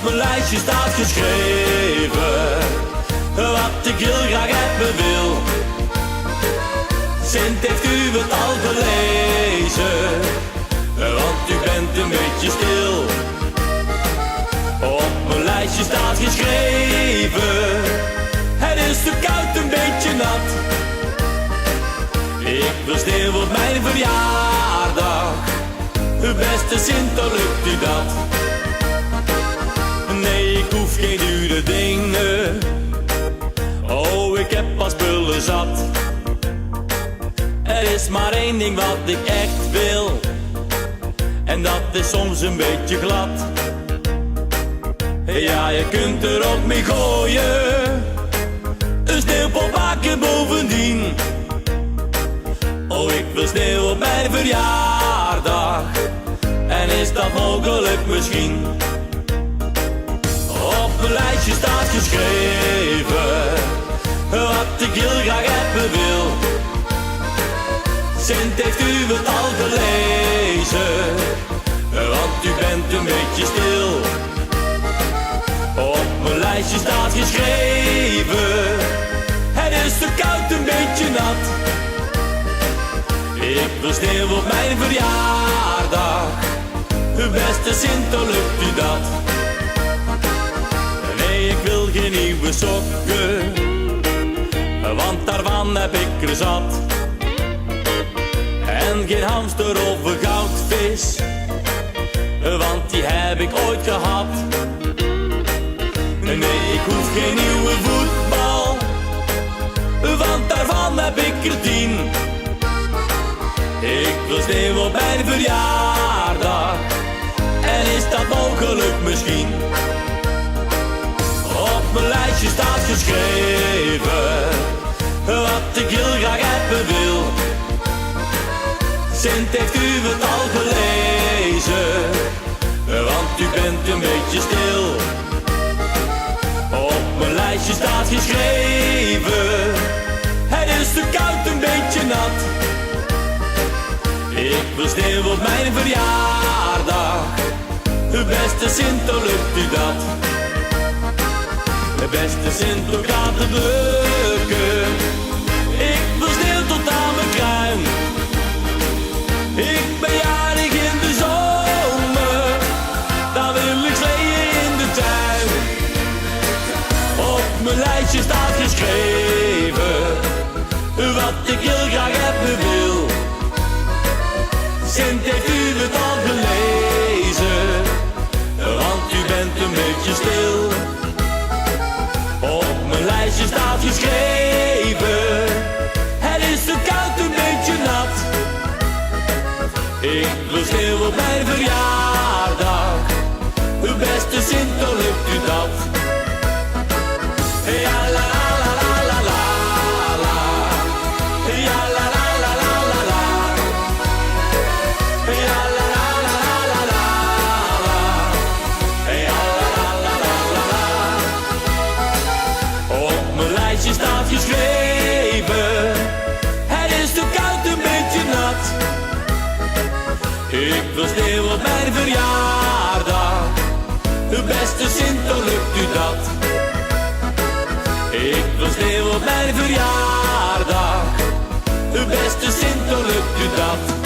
mijn lijstje staat geschreven wat ik heel graag hebben wil. Sint, heeft u het al gelezen? Want u bent een beetje stil. Op mijn lijstje staat geschreven: het is te koud, een beetje nat. Ik wil sneeuw op mijn verjaardag. Beste Sint, dan lukt u dat? Nee, ik hoef geen dure dingen. Oh, ik heb pas spullen zat. Er is maar één ding wat ik echt wil, en dat is soms een beetje glad. Ja, je kunt er op mee gooien, een sneeuwpop maken bovendien. Oh, ik wil sneeuw op mijn verjaardag, en is dat mogelijk misschien? Op mijn lijstje staat geschreven wat ik heel graag hebben wil. Sint, heeft u het al gelezen? Want u bent een beetje stil. Op mijn lijstje staat geschreven: het is te koud, een beetje nat. Ik wil sneeuw op mijn verjaardag. Beste Sint, dan lukt u dat? Nee, ik wil geen nieuwe sokken, want daarvan heb ik er zat. En geen hamster of een goudvis, want die heb ik ooit gehad. Nee, ik hoef geen nieuwe voetbal, want daarvan heb ik er 10. Ik wil sneeuw op mijn verjaardag, en is dat mogelijk misschien? Op mijn lijstje staat geschreven wat ik heel graag hebben wil. Sint, heeft u het al gelezen? Want u bent een beetje stil. Op mijn lijstje staat geschreven: het is te koud, een beetje nat. Ik wil sneeuw op mijn verjaardag. Beste Sint, dan lukt u dat? Beste Sint, hoe gaat het lukken? Ik wil sneeuw tot aan mijn kruin. Ik ben jarig in de zomer, dan wil ik sleeën in de tuin. Op mijn lijstje staat geschreven wat ik heel graag hebben wil. Sint, heeft u het al gelezen? Want u bent een beetje stil. Op mijn lijstje staat geschreven: het is te koud, een beetje nat. Ik wil sneeuw op mijn verjaardag. Beste Sint, dan lukt u dat? Ja, la la la la la la la. Ja, la la la la la la. Ja, la la la la la la. Ja, la la la la la la. Op mijn lijstje staat geschreven: het is te koud, een beetje nat. Ik wil sneeuw op mijn verjaardag. Beste Sint, dan lukt u dat? Ik wil sneeuw op mijn verjaardag. Beste Sint, dan lukt u dat?